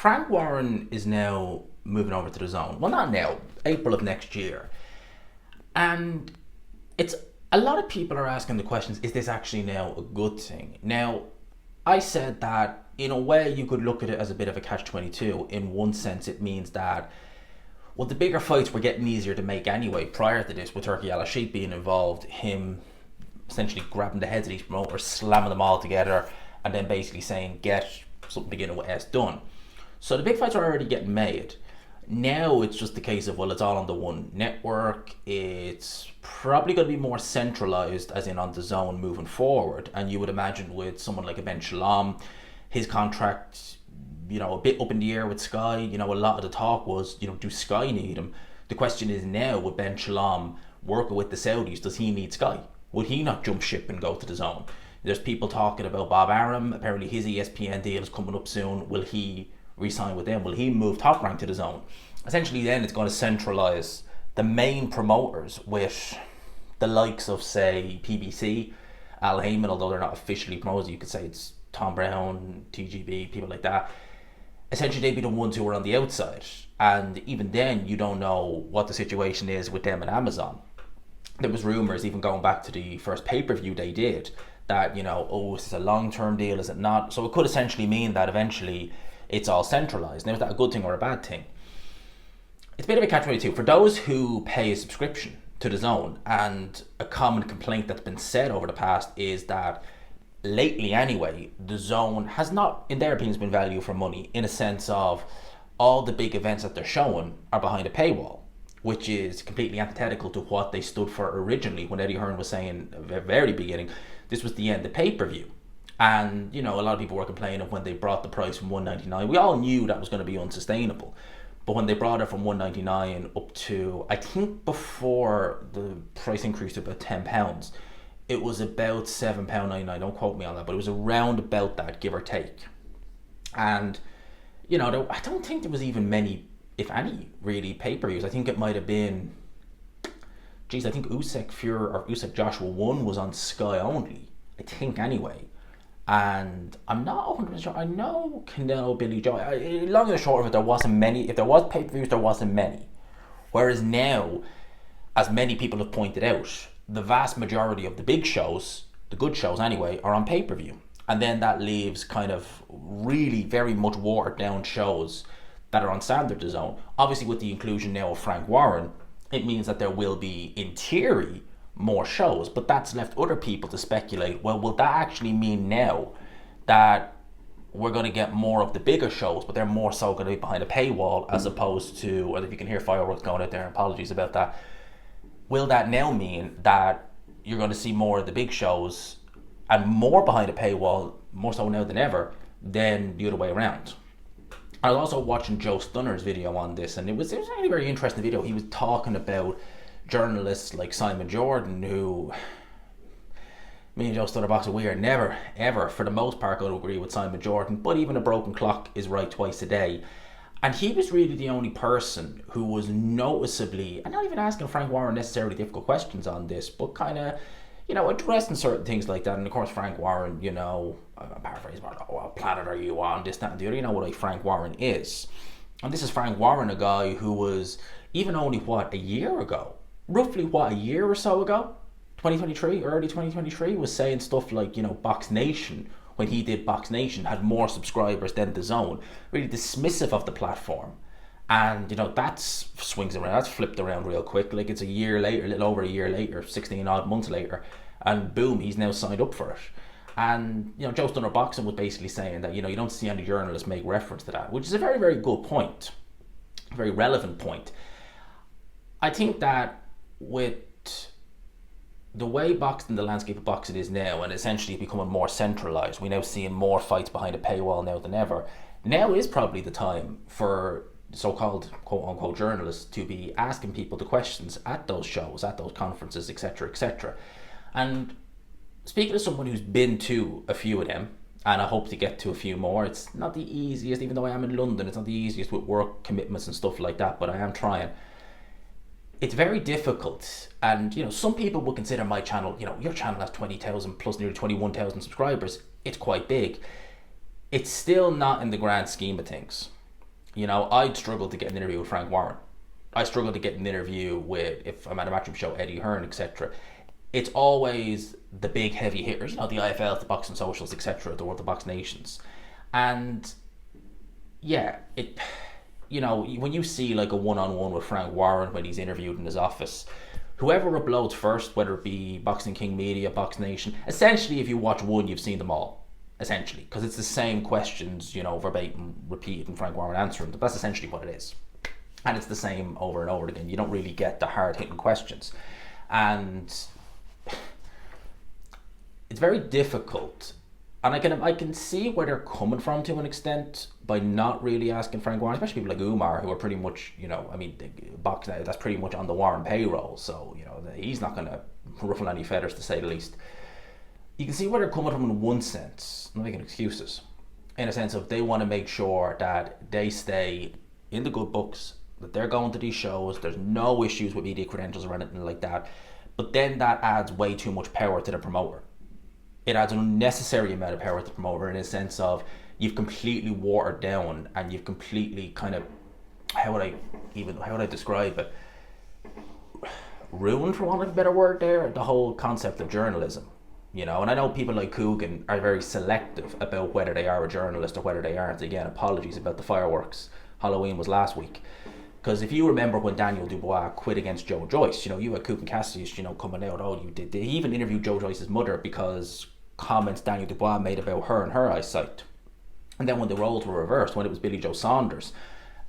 Frank Warren is now moving over to the Zone. Well, not now, April of next year. And it's a lot of people are asking the questions, is this actually now a good thing? Now, I said that in a way you could look at it as a bit of a catch-22. In one sense, it means that, well, the bigger fights were getting easier to make anyway prior to this, with Turkey Al Sheikh being involved, him essentially grabbing the heads of these promoters, slamming them all together, and then basically saying, get something beginning with S done. So the big fights are already getting made. Now it's just the case of, well, it's all on the one network. It's probably going to be more centralized, as in on the Zone moving forward. And you would imagine with someone like a Ben Shalom, his contract, a bit up in the air with Sky. A lot of the talk was, do Sky need him? The question is now, with Ben Shalom working with the Saudis, does he need Sky? Would he not jump ship and go to the Zone? There's people talking about Bob Arum. Apparently his ESPN deal is coming up soon. Will he re-sign with them? Will he move Top Rank to the Zone? Essentially then it's going to centralise the main promoters with the likes of, say, PBC, Al Heyman, although they're not officially promoters. You could say it's Tom Brown, TGB, people like that. Essentially they'd be the ones who are on the outside. And even then you don't know what the situation is with them and Amazon. There was rumours, even going back to the first pay-per-view they did, that, is this a long-term deal, is it not? So it could essentially mean that eventually it's all centralised. Now, is that a good thing or a bad thing? It's a bit of a catch-22. For those who pay a subscription to the Zone, and a common complaint that's been said over the past is that lately anyway, the Zone has not, in their opinions, been value for money, in a sense of all the big events that they're showing are behind a paywall, which is completely antithetical to what they stood for originally when Eddie Hearn was saying at the very beginning, this was the end of pay-per-view. And, a lot of people were complaining when they brought the price from $1.99. We all knew that was going to be unsustainable. But when they brought it from $1.99 up to, I think before the price increased to about £10, it was about £7.99. Don't quote me on that, but it was around about that, give or take. And, I don't think there was even many, if any, really pay-per-views. I think it might have been, I think Usyk Fury or Usyk Joshua 1 was on Sky only. I think anyway. And I'm not 100% sure. I know Canelo, Billy Joe. Long and short of it, there wasn't many. If there was pay-per-views, there wasn't many. Whereas now, as many people have pointed out, the vast majority of the big shows, the good shows anyway, are on pay-per-view. And then that leaves kind of really very much watered down shows that are on standard Zone. Obviously with the inclusion now of Frank Warren, it means that there will be, in theory, more shows, but that's left other people to speculate, well, will that actually mean now that we're going to get more of the bigger shows, but they're more so going to be behind a paywall as opposed to, or if you can hear fireworks going out there, apologies about that, will that now mean that you're going to see more of the big shows and more behind a paywall, more so now than ever, than the other way around? I was also watching Joe Stunner's video on this, and it was actually a very interesting video. He was talking about journalists like Simon Jordan, who, me and Joe Stunner Boxer, we are never, ever, for the most part, going to agree with Simon Jordan, but even a broken clock is right twice a day. And he was really the only person who was noticeably, and not even asking Frank Warren necessarily difficult questions on this, but kind of, addressing certain things like that. And of course, Frank Warren, I'm paraphrasing, what planet are you on, this, that, and the other. You know what Frank Warren is. And this is Frank Warren, a guy who was, even only, a year ago, roughly, a year or so ago, 2023, early 2023, was saying stuff like, Box Nation, when he did Box Nation, had more subscribers than The Zone, really dismissive of the platform. And, that swings around, that's flipped around real quick. Like, it's a year later, a little over a year later, 16 odd months later, and boom, he's now signed up for it. And, Joe Stunner Boxing was basically saying that, you don't see any journalists make reference to that, which is a very, very good point, a very relevant point. I think that with the way boxing, the landscape of boxing is now, and essentially becoming more centralised, we're now seeing more fights behind a paywall now than ever. Now is probably the time for so-called quote-unquote journalists to be asking people the questions at those shows, at those conferences, etc., etc. And speaking as someone who's been to a few of them, and I hope to get to a few more, it's not the easiest, even though I am in London, it's not the easiest with work commitments and stuff like that, but I am trying. It's very difficult, and some people will consider my channel, your channel has 20,000 plus nearly 21,000 subscribers, it's quite big. It's still not in the grand scheme of things. You know, I'd struggle to get an interview with Frank Warren. I struggle to get an interview with, if I'm at a matchroom show, Eddie Hearn, etc. It's always the big heavy hitters, you know, the IFLs, the Boxing Socials, etc., the World of Box Nations. And yeah, you know, when you see like a one-on-one with Frank Warren when he's interviewed in his office, whoever uploads first, whether it be Boxing King Media, Box Nation, essentially if you watch one, you've seen them all, essentially, because it's the same questions, you know, verbatim, repeated, and Frank Warren answering them. That's essentially what it is. And it's the same over and over again. You don't really get the hard-hitting questions. And it's very difficult. And I can see where they're coming from to an extent by not really asking Frank Warren, especially people like Umar, who are pretty much, you know, I mean, Box now, that's pretty much on the Warren payroll. So, you know, he's not going to ruffle any feathers, to say the least. You can see where they're coming from in one sense, not making excuses, in a sense of they want to make sure that they stay in the good books, that they're going to these shows, there's no issues with media credentials or anything like that. But then that adds way too much power to the promoter. It adds an unnecessary amount of power to the promoter in a sense of you've completely watered down and you've completely kind of, how would I describe it? Ruined, for want of a better word there, the whole concept of journalism. You know, and I know people like Coogan are very selective about whether they are a journalist or whether they aren't. Again, apologies about the fireworks. Halloween was last week. Because if you remember when Daniel Dubois quit against Joe Joyce, you know, you had Coogan Cassidy, you know, coming out, oh, you did. He even interviewed Joe Joyce's mother because comments Daniel Dubois made about her and her eyesight. And then when the roles were reversed, when it was Billy Joe Saunders,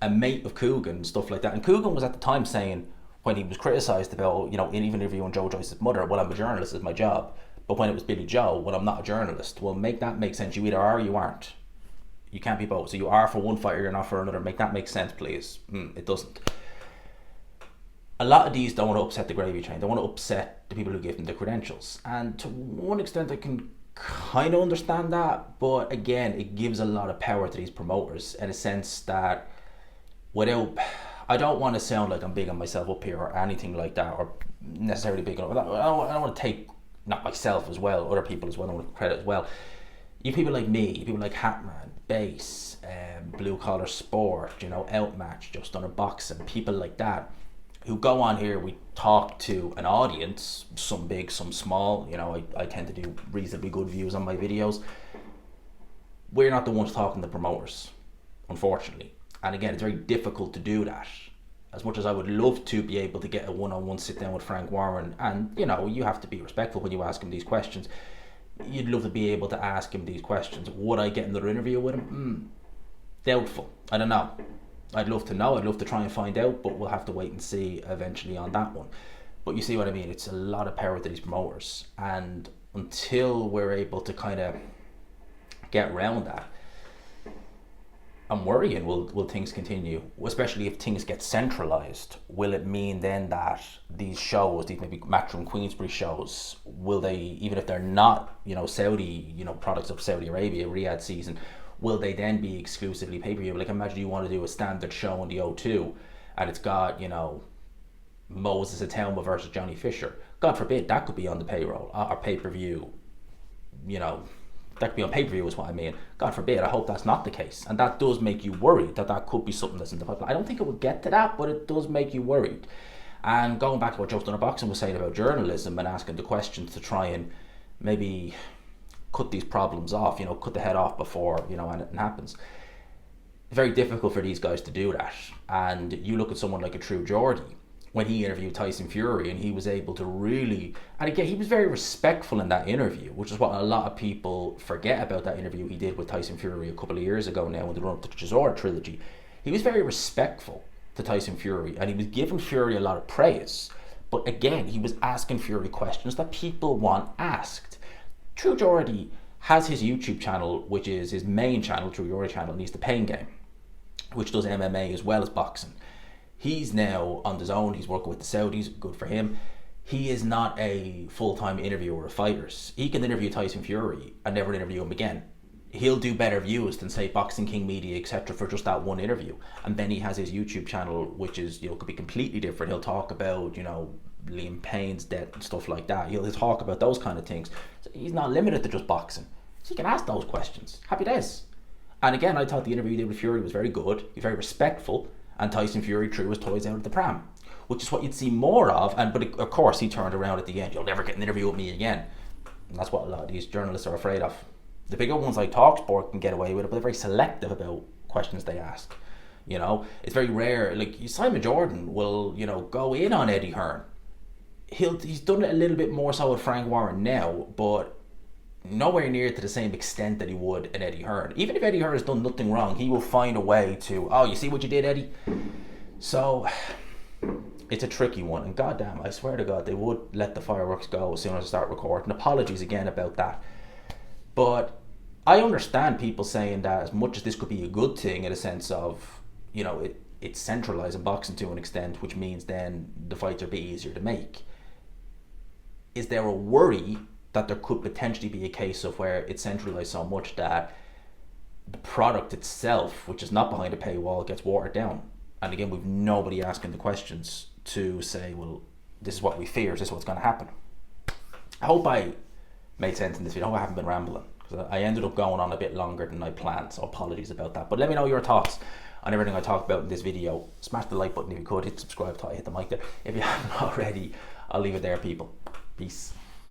a mate of Coogan, stuff like that. And Coogan was at the time saying, when he was criticised about, you know, even interviewing Joe Joyce's mother, well, I'm a journalist, it's my job. But when it was Billy Joe, well, I'm not a journalist. Well, make that make sense. You either are or you aren't. You can't be both. So you are for one fighter, you're not for another. Make that make sense, please. It doesn't. A lot of these don't want to upset the gravy train. They want to upset the people who give them the credentials. And to one extent, I can kind of understand that. But again, it gives a lot of power to these promoters in a sense that without... I don't want to sound like I'm big on myself up here or anything like that, or necessarily big on... I don't want to take, not myself as well, other people as well, I want to credit as well. You people like me, people like Hatman, Base, Blue Collar Sport, you know, Outmatch, Just Under Boxing, people like that, who go on here, we talk to an audience, some big, some small, you know, I tend to do reasonably good views on my videos. We're not the ones talking to promoters, unfortunately. And again, it's very difficult to do that. As much as I would love to be able to get a one-on-one sit down with Frank Warren, and, you know, you have to be respectful when you ask him these questions. You'd love to be able to ask him these questions. Would I get another interview with him? Doubtful. I don't know. I'd love to know. I'd love to try and find out, but we'll have to wait and see eventually on that one. But you see what I mean? It's a lot of power to these promoters. And until we're able to kind of get around that, I'm worrying, will things continue? Especially if things get centralized. Will it mean then that these shows, these maybe Matchroom Queensbury shows, will they, even if they're not, you know, Saudi, you know, products of Saudi Arabia, Riyadh season, will they then be exclusively pay-per-view? Like, imagine you want to do a standard show on the O2 and it's got, you know, Moses Atalma versus Johnny Fisher. God forbid, that could be on the payroll, or pay-per-view, you know, that could be on pay-per-view is what I mean. God forbid, I hope that's not the case. And that does make you worried that could be something that's in the pipeline. I don't think it would get to that, but it does make you worried. And going back to what Joe Stunner Boxing was saying about journalism and asking the questions to try and maybe cut these problems off, you know, cut the head off before, you know, anything happens. Very difficult for these guys to do that. And you look at someone like a True Geordie, when he interviewed Tyson Fury, and he was able to really, and again, he was very respectful in that interview, which is what a lot of people forget about that interview he did with Tyson Fury a couple of years ago now in the run up to the Chisora trilogy. He was very respectful to Tyson Fury, and he was giving Fury a lot of praise. But again, he was asking Fury questions that people want asked. True Geordie has his YouTube channel, which is his main channel, True Geordie channel, and he's the Pain Game, which does MMA as well as boxing. He's now on Dazn, he's working with the Saudis, good for him. He is not a full-time interviewer of fighters. He can interview Tyson Fury and never interview him again. He'll do better views than, say, Boxing King Media, etc. for just that one interview. And then he has his YouTube channel, which is, you know, could be completely different. He'll talk about, you know, Liam Payne's death and stuff like that. He'll talk about those kind of things. So he's not limited to just boxing. So you can ask those questions. Happy days. And again, I thought the interview he did with Fury was very good. He was very respectful, and Tyson Fury threw his toys out of the pram, which is what you'd see more of. And but of course, he turned around at the end. You'll never get an interview with me again. And that's what a lot of these journalists are afraid of. The bigger ones like TalkSport can get away with it, but they're very selective about questions they ask. You know, it's very rare. Like Simon Jordan will, you know, go in on Eddie Hearn. He's done it a little bit more so with Frank Warren now, but nowhere near to the same extent that he would in Eddie Hearn. Even if Eddie Hearn has done nothing wrong, he will find a way to, oh, you see what you did, Eddie? So it's a tricky one, and goddamn, I swear to God, they would let the fireworks go as soon as I start recording. Apologies again about that. But I understand people saying that as much as this could be a good thing in a sense of, you know, it's centralising boxing to an extent, which means then the fights are a bit easier to make. Is there a worry that there could potentially be a case of where it's centralised so much that the product itself, which is not behind a paywall, gets watered down? And again, we've nobody asking the questions to say, well, this is what we fear, is this what's going to happen? I hope I made sense in this video. I hope I haven't been rambling, because I ended up going on a bit longer than I planned, so apologies about that. But let me know your thoughts on everything I talked about in this video. Smash the like button if you could, hit subscribe, hit the mic there. If you haven't already, I'll leave it there, people. Peace.